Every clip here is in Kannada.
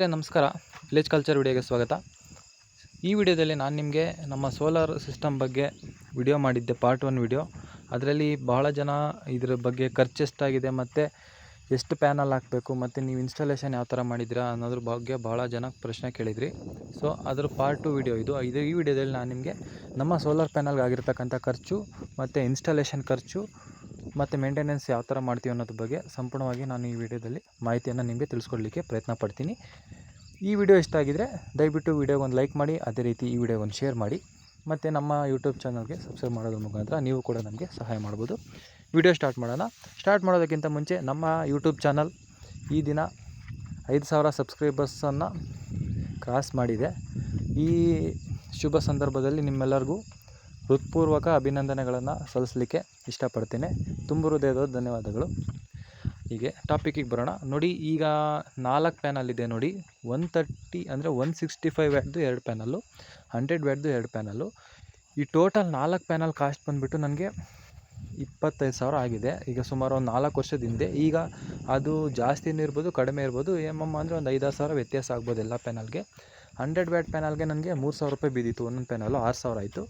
ನಮಸ್ಕಾರ. ವಿಲೇಜ್ ಕಲ್ಚರ್ ವಿಡಿಯೋಗೆ ಸ್ವಾಗತ. ಈ ವಿಡಿಯೋದಲ್ಲಿ ನಾನು ನಿಮಗೆ ನಮ್ಮ ಸೋಲಾರ್ ಸಿಸ್ಟಮ್ ಬಗ್ಗೆ ವಿಡಿಯೋ ಮಾಡಿದ್ದೆ, ಪಾರ್ಟ್ 1 ವಿಡಿಯೋ. ಅದರಲ್ಲಿ ಬಹಳ ಜನ ಇದ್ರ ಬಗ್ಗೆ ಖರ್ಚು ಎಷ್ಟಾಗಿದೆ ಮತ್ತು ಎಷ್ಟು ಪ್ಯಾನಲ್ ಹಾಕಬೇಕು ಮತ್ತು ನೀವು ಇನ್ಸ್ಟಾಲೇಷನ್ ಯಾವ ಥರ ಮಾಡಿದ್ದೀರಾ ಅನ್ನೋದ್ರ ಬಗ್ಗೆ ಭಾಳ ಜನ ಪ್ರಶ್ನೆ ಕೇಳಿದ್ರಿ. ಸೊ ಅದ್ರ ಪಾರ್ಟ್ 2 ವಿಡಿಯೋ ಇದು. ಈ ವಿಡಿಯೋದಲ್ಲಿ ನಾನು ನಿಮಗೆ ನಮ್ಮ ಸೋಲಾರ್ ಪ್ಯಾನಲ್ಗೆ ಆಗಿರ್ತಕ್ಕಂಥ ಖರ್ಚು ಮತ್ತು ಇನ್ಸ್ಟಾಲೇಷನ್ ಖರ್ಚು ಮತ್ತು ಮೇಂಟೆನೆನ್ಸ್ ಯಾವ ಥರ ಮಾಡ್ತೀವಿ ಅನ್ನೋದ್ರ ಬಗ್ಗೆ ಸಂಪೂರ್ಣವಾಗಿ ನಾನು ಈ ವಿಡಿಯೋದಲ್ಲಿ ಮಾಹಿತಿಯನ್ನು ನಿಮಗೆ ತಿಳಿಸ್ಕೊಡ್ಲಿಕ್ಕೆ ಪ್ರಯತ್ನ ಪಡ್ತೀನಿ. ಈ ವಿಡಿಯೋ ಇಷ್ಟ ಆಗಿದರೆ ದಯವಿಟ್ಟು ವಿಡಿಯೋಗೆ ಒಂದು ಲೈಕ್ ಮಾಡಿ, ಅದೇ ರೀತಿ ಈ ವಿಡಿಯೋಗೆ ಒಂದು ಶೇರ್ ಮಾಡಿ, ಮತ್ತು ನಮ್ಮ ಯೂಟ್ಯೂಬ್ ಚಾನಲ್ಗೆ ಸಬ್ಸ್ಕ್ರೈಬ್ ಮಾಡೋದ್ರ ಮುಖಾಂತರ ನೀವು ಕೂಡ ನಮಗೆ ಸಹಾಯ ಮಾಡ್ಬೋದು. ವಿಡಿಯೋ ಸ್ಟಾರ್ಟ್ ಮಾಡೋಣ. ಸ್ಟಾರ್ಟ್ ಮಾಡೋದಕ್ಕಿಂತ ಮುಂಚೆ ನಮ್ಮ ಯೂಟ್ಯೂಬ್ ಚಾನಲ್ ಈ ದಿನ 5,000 ಸಬ್ಸ್ಕ್ರೈಬರ್ಸನ್ನು ಕ್ರಾಸ್ ಮಾಡಿದೆ. ಈ ಶುಭ ಸಂದರ್ಭದಲ್ಲಿ ನಿಮ್ಮೆಲ್ಲರಿಗೂ ಹೃತ್ಪೂರ್ವಕ ಅಭಿನಂದನೆಗಳನ್ನು ಸಲ್ಲಿಸಲಿಕ್ಕೆ ಇಷ್ಟಪಡ್ತೇನೆ. ತುಂಬ ಹೃದಯದ ಧನ್ಯವಾದಗಳು. ಹೀಗೆ ಟಾಪಿಕಿಗೆ ಬರೋಣ. ನೋಡಿ, ಈಗ 4 ಪ್ಯಾನಲ್ ಇದೆ ನೋಡಿ. 130 ಅಂದರೆ 165 ವ್ಯಾಟ್ದು 2 ಪ್ಯಾನಲ್ಲು, 100 ವ್ಯಾಟ್ದು 2 ಪ್ಯಾನಲ್ಲು. ಈ ಟೋಟಲ್ 4 ಪ್ಯಾನಲ್ ಕಾಸ್ಟ್ ಬಂದುಬಿಟ್ಟು ನನಗೆ 25,000 ಆಗಿದೆ. ಈಗ ಸುಮಾರು ಒಂದು 4 ವರ್ಷದ ಹಿಂದೆ. ಈಗ ಅದು ಜಾಸ್ತಿನೂ ಇರ್ಬೋದು, ಕಡಿಮೆ ಇರ್ಬೋದು. ಅಂದರೆ ಒಂದು 5,000 ಸಾವಿರ ವ್ಯತ್ಯಾಸ ಆಗ್ಬೋದು ಎಲ್ಲ ಪ್ಯಾನಲ್ಗೆ. 100 ವ್ಯಾಟ್ ಪ್ಯಾನಲ್ಗೆ ನನಗೆ 3,000 ರೂಪಾಯಿ ಬಿದ್ದಿತ್ತು. ಒಂದೊಂದು ಪ್ಯಾನಲ್ಲು 6,000 ಆಯಿತು.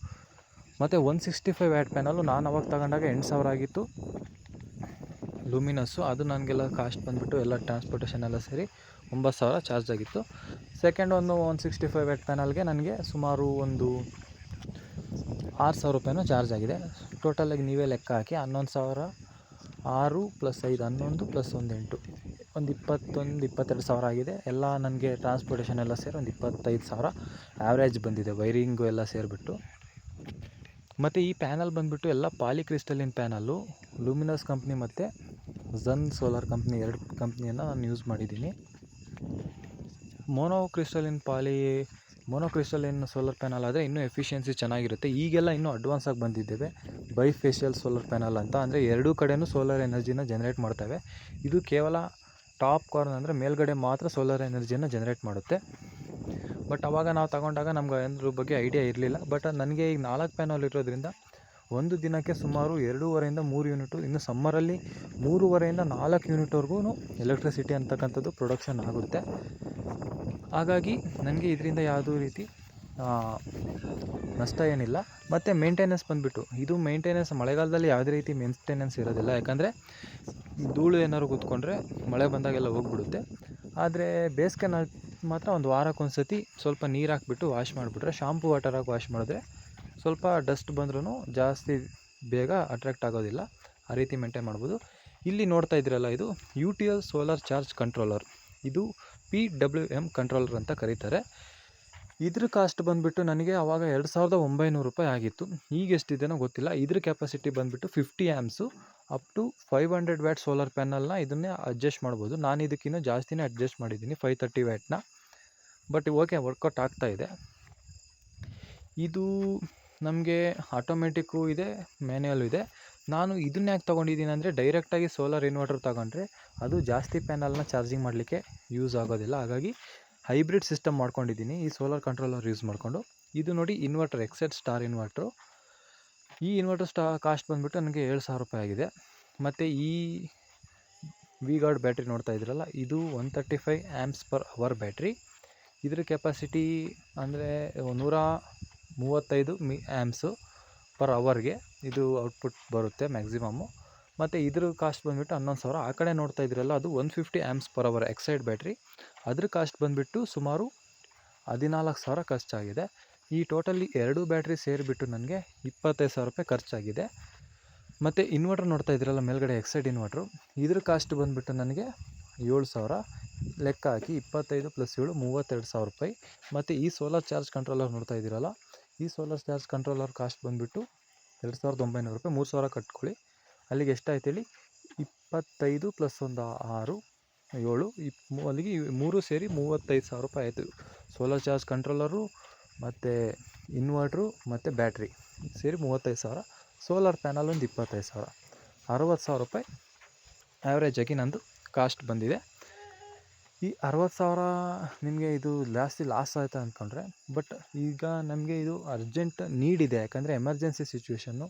ಮತ್ತು 165 ವ್ಯಾಟ್ ಪ್ಯಾನಲ್ಲು ನಾನು ಅವಾಗ ತಗೊಂಡಾಗ 8,000 ಆಗಿತ್ತು ಲೂಮಿನಸ್ಸು. ಅದು ನನಗೆಲ್ಲ ಕಾಸ್ಟ್ ಬಂದುಬಿಟ್ಟು ಎಲ್ಲ ಟ್ರಾನ್ಸ್ಪೋರ್ಟೇಷನ್ ಎಲ್ಲ ಸೇರಿ 9,000 ಚಾರ್ಜ್ ಆಗಿತ್ತು. ಸೆಕೆಂಡ್ 165 ವ್ಯಾಟ್ ಪ್ಯಾನಲ್ಗೆ ನನಗೆ ಸುಮಾರು ಒಂದು 6,000 ರೂಪಾಯಿನೂ ಚಾರ್ಜ್ ಆಗಿದೆ. ಟೋಟಲಾಗಿ ನೀವೇ ಲೆಕ್ಕ ಹಾಕಿ. 11,000, 6 + 5 11 + 1 8, ಒಂದು 22,000 ಆಗಿದೆ. ಎಲ್ಲ ನನಗೆ ಟ್ರಾನ್ಸ್ಪೋರ್ಟೇಷನ್ ಎಲ್ಲ ಸೇರಿ ಒಂದು 25,000 ಆ್ಯಾವ್ರೇಜ್ ಬಂದಿದೆ, ವೈರಿಂಗು ಎಲ್ಲ ಸೇರಿಬಿಟ್ಟು. ಮತ್ತು ಈ ಪ್ಯಾನಲ್ ಬಂದುಬಿಟ್ಟು ಎಲ್ಲ ಪಾಲಿಕ್ರಿಸ್ಟಲಿನ್ ಪ್ಯಾನಲ್ಲು. ಲೂಮಿನಸ್ ಕಂಪ್ನಿ ಮತ್ತು ಝನ್ ಸೋಲಾರ್ ಕಂಪ್ನಿ 2 ಕಂಪ್ನಿಯನ್ನು ನಾನು ಯೂಸ್ ಮಾಡಿದ್ದೀನಿ. ಮೋನೋಕ್ರಿಸ್ಟಲಿನ್ ಸೋಲಾರ್ ಪ್ಯಾನಲ್ ಆದರೆ ಇನ್ನೂ ಎಫಿಷಿಯನ್ಸಿ ಚೆನ್ನಾಗಿರುತ್ತೆ. ಈಗೆಲ್ಲ ಇನ್ನೂ ಅಡ್ವಾನ್ಸ್ ಆಗಿ ಬಂದಿದ್ದೇವೆ ಬೈಫೇಶಿಯಲ್ ಸೋಲಾರ್ ಪ್ಯಾನಲ್ ಅಂತ. ಅಂದರೆ ಎರಡೂ ಕಡೆಯೂ ಸೋಲಾರ್ ಎನರ್ಜಿನ ಜನರೇಟ್ ಮಾಡ್ತವೆ. ಇದು ಕೇವಲ ಟಾಪ್ ಕಾರ್ನರ್ ಅಂದರೆ ಮೇಲ್ಗಡೆ ಮಾತ್ರ ಸೋಲಾರ್ ಎನರ್ಜಿಯನ್ನು ಜನರೇಟ್ ಮಾಡುತ್ತೆ. ಬಟ್ ಅವಾಗ ನಾವು ತಗೊಂಡಾಗ ನಮ್ಗೆ ಅದ್ರ ಬಗ್ಗೆ ಐಡಿಯಾ ಇರಲಿಲ್ಲ. ಬಟ್ ನನಗೆ ಈಗ 4 ಪ್ಯಾನಲ್ ಇರೋದ್ರಿಂದ ಒಂದು ದಿನಕ್ಕೆ ಸುಮಾರು 2.5 3 ಯೂನಿಟು, ಇನ್ನು ಸಮ್ಮರಲ್ಲಿ 3.5 4 ಯೂನಿಟ್ವರೆಗೂ ಎಲೆಕ್ಟ್ರಿಸಿಟಿ ಅಂತಕ್ಕಂಥದ್ದು ಪ್ರೊಡಕ್ಷನ್ ಆಗುತ್ತೆ. ಹಾಗಾಗಿ ನನಗೆ ಇದರಿಂದ ಯಾವುದೂ ರೀತಿ ನಷ್ಟ ಏನಿಲ್ಲ. ಮತ್ತು ಮೇಂಟೆನೆನ್ಸ್ ಬಂದುಬಿಟ್ಟು ಇದು ಮಳೆಗಾಲದಲ್ಲಿ ಯಾವುದೇ ರೀತಿ ಮೇಂಟೆನೆನ್ಸ್ ಇರೋದಿಲ್ಲ. ಯಾಕಂದರೆ ಧೂಳು ಏನಾದ್ರು ಕೂತ್ಕೊಂಡ್ರೆ ಮಳೆ ಬಂದಾಗೆಲ್ಲ ಹೋಗ್ಬಿಡುತ್ತೆ. ಆದರೆ ಬೇಸಿಗೆನಲ್ಲಿ ಮಾತ್ರ ಒಂದು ವಾರಕ್ಕೊಂದ್ಸತಿ ಸ್ವಲ್ಪ ನೀರು ಹಾಕ್ಬಿಟ್ಟು ವಾಶ್ ಮಾಡಿಬಿಟ್ರೆ, ಶಾಂಪು ವಾಟರಾಗಿ ವಾಶ್ ಮಾಡಿದ್ರೆ ಸ್ವಲ್ಪ ಡಸ್ಟ್ ಬಂದ್ರೂ ಜಾಸ್ತಿ ಬೇಗ ಅಟ್ರಾಕ್ಟ್ ಆಗೋದಿಲ್ಲ. ಆ ರೀತಿ ಮೇಂಟೈನ್ ಮಾಡ್ಬೋದು. ಇಲ್ಲಿ ನೋಡ್ತಾ ಇದ್ದೀರಲ್ಲ, ಇದು UTL ಸೋಲಾರ್ ಚಾರ್ಜ್ ಕಂಟ್ರೋಲರ್. ಇದು PWM ಕಂಟ್ರೋಲರ್ ಅಂತ ಕರೀತಾರೆ. ಇದ್ರ ಕಾಸ್ಟ್ ಬಂದುಬಿಟ್ಟು ನನಗೆ ಆವಾಗ 2,900 ರೂಪಾಯಿ ಆಗಿತ್ತು. ಈಗ ಎಷ್ಟಿದೆಯೋ ಗೊತ್ತಿಲ್ಲ. ಇದ್ರ ಕೆಪಾಸಿಟಿ ಬಂದುಬಿಟ್ಟು 50 ಆ್ಯಮ್ಸು. ಅಪ್ ಟು 500 ವ್ಯಾಟ್ ಸೋಲಾರ್ ಪ್ಯಾನಲ್ನ ಇದನ್ನೇ ಅಡ್ಜಸ್ಟ್ ಮಾಡ್ಬೋದು. ನಾನು ಇದಕ್ಕಿನ್ನೂ ಜಾಸ್ತಿನೇ ಅಡ್ಜಸ್ಟ್ ಮಾಡಿದ್ದೀನಿ, 530 ವ್ಯಾಟ್ನ. ಬಟ್ ಓಕೆ, ವರ್ಕೌಟ್ ಆಗ್ತಾಯಿದೆ. ಇದು ನಮಗೆ ಆಟೋಮೆಟಿಕ್ಕು ಇದೆ, ಮ್ಯಾನ್ಯಲ್ಲು ಇದೆ. ನಾನು ಇದನ್ನ ಯಾಕೆ ತೊಗೊಂಡಿದ್ದೀನಿ ಅಂದರೆ, ಡೈರೆಕ್ಟಾಗಿ ಸೋಲಾರ್ ಇನ್ವರ್ಟರ್ ತಗೊಂಡ್ರೆ ಅದು ಜಾಸ್ತಿ ಪ್ಯಾನಲ್ನ ಚಾರ್ಜಿಂಗ್ ಮಾಡಲಿಕ್ಕೆ ಯೂಸ್ ಆಗೋದಿಲ್ಲ. ಹಾಗಾಗಿ ಹೈಬ್ರಿಡ್ ಸಿಸ್ಟಮ್ ಮಾಡ್ಕೊಂಡಿದ್ದೀನಿ ಈ ಸೋಲಾರ್ ಕಂಟ್ರೋಲರ್ ಯೂಸ್ ಮಾಡಿಕೊಂಡು. ಇದು ನೋಡಿ ಇನ್ವರ್ಟರ್, ಎಕ್ಸೆಟ್ ಸ್ಟಾರ್ ಇನ್ವರ್ಟ್ರು. ಈ ಇನ್ವರ್ಟರ್ ಕಾಸ್ಟ್ ಬಂದುಬಿಟ್ಟು ನನಗೆ 7,000 ರೂಪಾಯಿ ಆಗಿದೆ. ಮತ್ತು ಈ ವಿ-ಗಾರ್ಡ್ ಬ್ಯಾಟ್ರಿ ನೋಡ್ತಾ ಇದ್ದೀರಲ್ಲ, ಇದು 135 ಆ್ಯಮ್ಸ್ ಪರ್ ಅವರ್ ಬ್ಯಾಟ್ರಿ. ಇದ್ರ ಕೆಪಾಸಿಟಿ ಅಂದರೆ 135 ಆ್ಯಮ್ಸು ಪರ್ ಅವರ್ಗೆ ಇದು ಔಟ್ಪುಟ್ ಬರುತ್ತೆ ಮ್ಯಾಕ್ಸಿಮಮ್ಮು. ಮತ್ತು ಇದ್ರ ಕಾಸ್ಟ್ ಬಂದುಬಿಟ್ಟು 11,000. ಆ ಕಡೆ ನೋಡ್ತಾ ಇದ್ದೀರಲ್ಲ, ಅದು 150 amps per hour Exide battery. ಅದ್ರ ಕಾಸ್ಟ್ ಬಂದುಬಿಟ್ಟು ಸುಮಾರು 14,000 ಖರ್ಚಾಗಿದೆ. ಈ ಟೋಟಲಿ 2 ಬ್ಯಾಟ್ರಿ ಸೇರಿಬಿಟ್ಟು ನನಗೆ 25,000 ರೂಪಾಯಿ ಖರ್ಚಾಗಿದೆ. ಮತ್ತು ಇನ್ವರ್ಟರ್ ನೋಡ್ತಾ ಇದ್ದೀರಲ್ಲ ಮೇಲ್ಗಡೆ, ಎಕ್ಸೈಡ್ ಇನ್ವರ್ಟ್ರು. ಇದ್ರ ಕಾಸ್ಟ್ ಬಂದುಬಿಟ್ಟು ನನಗೆ 7,000. ಲೆಕ್ಕ ಹಾಕಿ 25 + 7 32,000 ರೂಪಾಯಿ. ಮತ್ತು ಈ ಸೋಲಾರ್ ಚಾರ್ಜ್ ಕಂಟ್ರೋಲರ್ ನೋಡ್ತಾ ಇದ್ದೀರಲ್ಲ, ಈ ಸೋಲಾರ್ ಚಾರ್ಜ್ ಕಂಟ್ರೋಲರ್ ಕಾಸ್ಟ್ ಬಂದುಬಿಟ್ಟು 2,900 ರೂಪಾಯಿ. 3,000 ಕಟ್ಕೊಳ್ಳಿ. ಅಲ್ಲಿಗೆ ಎಷ್ಟಾಯ್ತು ಹೇಳಿ? 25 + 1 6 7 ಅಲ್ಲಿಗೆ 3 ಸೇರಿ 35,000 ರೂಪಾಯಿ ಆಯಿತು. ಸೋಲಾರ್ ಚಾರ್ಜ್ ಕಂಟ್ರೋಲರು ಮತ್ತು ಇನ್ವರ್ಟ್ರು ಮತ್ತು ಬ್ಯಾಟ್ರಿ ಸೇರಿ 35,000. ಸೋಲಾರ್ ಪ್ಯಾನಲ್ ಒಂದು 25,000. 60,000 ರೂಪಾಯಿ ಆ್ಯಾವ್ರೇಜಾಗಿ ನಂದು ಕಾಸ್ಟ್ ಬಂದಿದೆ. ಈ 60,000 ನಿಮಗೆ ಇದು ಜಾಸ್ತಿ ಲಾಸ್ ಆಯಿತಾ ಅಂದ್ಕೊಂಡ್ರೆ, ಬಟ್ ಈಗ ನಮಗೆ ಇದು ಅರ್ಜೆಂಟ್ ನೀಡಿದೆ. ಯಾಕಂದರೆ ಎಮರ್ಜೆನ್ಸಿ ಸಿಚುವೇಷನ್ನು.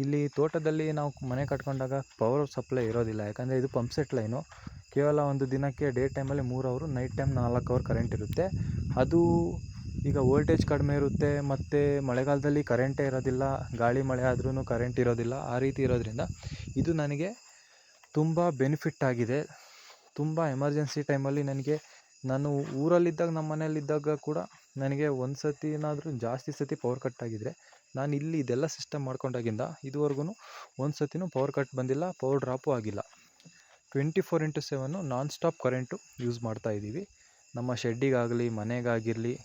ಇಲ್ಲಿ ತೋಟದಲ್ಲಿ ನಾವು ಮನೆ ಕಟ್ಕೊಂಡಾಗ ಪವರ್ ಸಪ್ಲೈ ಇರೋದಿಲ್ಲ. ಯಾಕಂದರೆ ಇದು ಪಂಪ್ ಸೆಟ್ ಲೈನು. ಕೇವಲ ಒಂದು ದಿನಕ್ಕೆ ಡೇ ಟೈಮಲ್ಲಿ 3 ಅವರು, ನೈಟ್ ಟೈಮ್ 4 ಅವರ್ ಕರೆಂಟ್ ಇರುತ್ತೆ. ಅದು ಈಗ ವೋಲ್ಟೇಜ್ ಕಡಿಮೆ ಇರುತ್ತೆ ಮತ್ತು ಮಳೆಗಾಲದಲ್ಲಿ ಕರೆಂಟೇ ಇರೋದಿಲ್ಲ, ಗಾಳಿ ಮಳೆ ಆದ್ರೂ ಕರೆಂಟ್ ಇರೋದಿಲ್ಲ. ಆ ರೀತಿ ಇರೋದ್ರಿಂದ ಇದು ನನಗೆ ತುಂಬ ಬೆನಿಫಿಟ್ ಆಗಿದೆ. ತುಂಬ ಎಮರ್ಜೆನ್ಸಿ ಟೈಮಲ್ಲಿ ನಾನು ಊರಲ್ಲಿದ್ದಾಗ, ನಮ್ಮ ಮನೆಯಲ್ಲಿದ್ದಾಗ ಕೂಡ ನನಗೆ ಒಂದು ಸತಿನಾದರೂ ಜಾಸ್ತಿ ಸತಿ ಪವರ್ ಕಟ್ ಆಗಿದ್ದರೆ ನಾನು ಇಲ್ಲಿ ಇದೆಲ್ಲ ಸಿಸ್ಟಮ್ ಮಾಡ್ಕೊಂಡಾಗಿಂದ ಇದುವರೆಗೂ ಒಂದು ಸತಿನೂ ಪವರ್ ಕಟ್ ಬಂದಿಲ್ಲ, ಪವರ್ ಡ್ರಾಪು ಆಗಿಲ್ಲ. 24x7 non stop current use ಮಾಡ್ತಾಯಿದ್ದೀವಿ. ನಮ್ಮ ಶೆಡ್ಡಿಗಾಗಲಿ, ಮನೆಗಾಗಿರಲಿ,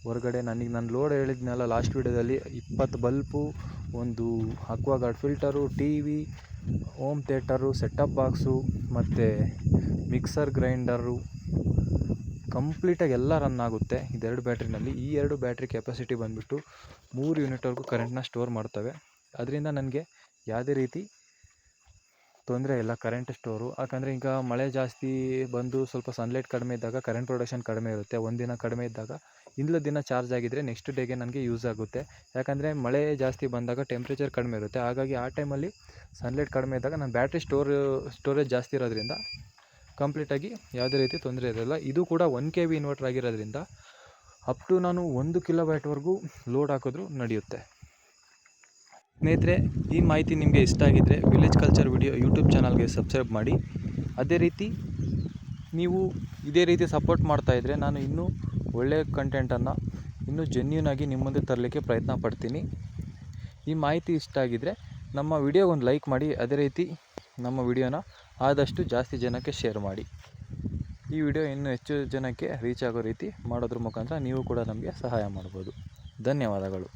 ಹೊರಗಡೆ ನಾನು ಲೋಡ್ ಹೇಳಿದ್ನಲ್ಲ ಲಾಸ್ಟ್ ವೀಡಿಯೋದಲ್ಲಿ, 20 ಬಲ್ಪು, ಒಂದು Aquaguard filter, TV, home theatre, setup box ಮತ್ತು ಮಿಕ್ಸರ್ ಗ್ರೈಂಡರು ಕಂಪ್ಲೀಟಾಗಿ ಎಲ್ಲ ರನ್ ಆಗುತ್ತೆ ಇದೆರಡು ಬ್ಯಾಟ್ರಿನಲ್ಲಿ. ಈ 2 ಬ್ಯಾಟ್ರಿ ಕೆಪಾಸಿಟಿ ಬಂದುಬಿಟ್ಟು 3 ಯೂನಿಟ್ವರೆಗೂ ಕರೆಂಟ್ನ ಸ್ಟೋರ್ ಮಾಡ್ತವೆ. ಅದರಿಂದ ನನಗೆ ಯಾವುದೇ ರೀತಿ ತೊಂದರೆ ಇಲ್ಲ ಕರೆಂಟ್ ಸ್ಟೋರು. ಯಾಕಂದರೆ ಈಗ ಮಳೆ ಜಾಸ್ತಿ ಬಂದು ಸ್ವಲ್ಪ ಸನ್ಲೈಟ್ ಕಡಿಮೆ ಇದ್ದಾಗ ಕರೆಂಟ್ ಪ್ರೊಡಕ್ಷನ್ ಕಡಿಮೆ ಇರುತ್ತೆ. ಒಂದಿನ ಕಡಿಮೆ ಇದ್ದಾಗ ಹಿಂದಿನ ದಿನ ಚಾರ್ಜ್ ಆಗಿದ್ದರೆ ನೆಕ್ಸ್ಟ್ ಡೇಗೆ ನನಗೆ ಯೂಸ್ ಆಗುತ್ತೆ. ಯಾಕಂದರೆ ಮಳೆ ಜಾಸ್ತಿ ಬಂದಾಗ ಟೆಂಪ್ರೇಚರ್ ಕಡಿಮೆ ಇರುತ್ತೆ. ಹಾಗಾಗಿ ಆ ಟೈಮಲ್ಲಿ ಸನ್ಲೈಟ್ ಕಡಿಮೆ ಇದ್ದಾಗ ನನ್ನ ಬ್ಯಾಟ್ರಿ ಸ್ಟೋರೇಜ್ ಜಾಸ್ತಿ ಇರೋದ್ರಿಂದ ಕಂಪ್ಲೀಟಾಗಿ ಯಾವುದೇ ರೀತಿ ತೊಂದರೆ ಇರೋಲ್ಲ. ಇದು ಕೂಡ 1 kV ಇನ್ವರ್ಟರ್ ಆಗಿರೋದ್ರಿಂದ ಅಪ್ ಟು ನಾನು 1 ಕಿಲೋವ್ಯಾಟ್ವರೆಗೂ ಲೋಡ್ ಹಾಕಿದ್ರೂ ನಡೆಯುತ್ತೆ. ಸ್ನೇಹಿತರೆ, ಈ ಮಾಹಿತಿ ನಿಮಗೆ ಇಷ್ಟ ಆಗಿದ್ದರೆ ವಿಲೇಜ್ ಕಲ್ಚರ್ ವಿಡಿಯೋ ಯೂಟ್ಯೂಬ್ ಚಾನಲ್ಗೆ ಸಬ್ಸ್ಕ್ರೈಬ್ ಮಾಡಿ. ಅದೇ ರೀತಿ ನೀವು ಇದೇ ರೀತಿ ಸಪೋರ್ಟ್ ಮಾಡ್ತಾಯಿದ್ರೆ ನಾನು ಇನ್ನೂ ಒಳ್ಳೆಯ ಕಂಟೆಂಟನ್ನು ಇನ್ನೂ ಜೆನ್ಯೂನ್ ಆಗಿ ನಿಮ್ಮ ಮುಂದೆ ತರಲಿಕ್ಕೆ ಪ್ರಯತ್ನ ಪಡ್ತೀನಿ. ಈ ಮಾಹಿತಿ ಇಷ್ಟ ಆಗಿದ್ದರೆ ನಮ್ಮ ವಿಡಿಯೋಗೊಂದು ಲೈಕ್ ಮಾಡಿ. ಅದೇ ರೀತಿ ನಮ್ಮ ವಿಡಿಯೋನ ಆದಷ್ಟು ಜಾಸ್ತಿ ಜನಕ್ಕೆ ಶೇರ್ ಮಾಡಿ. ಈ ವಿಡಿಯೋ ಇನ್ನೂ ಹೆಚ್ಚು ಜನಕ್ಕೆ ರೀಚ್ ಆಗೋ ರೀತಿ ಮಾಡೋದ್ರ ಮುಖಾಂತರ ನೀವು ಕೂಡ ನಮಗೆ ಸಹಾಯ ಮಾಡ್ಬೋದು. ಧನ್ಯವಾದಗಳು.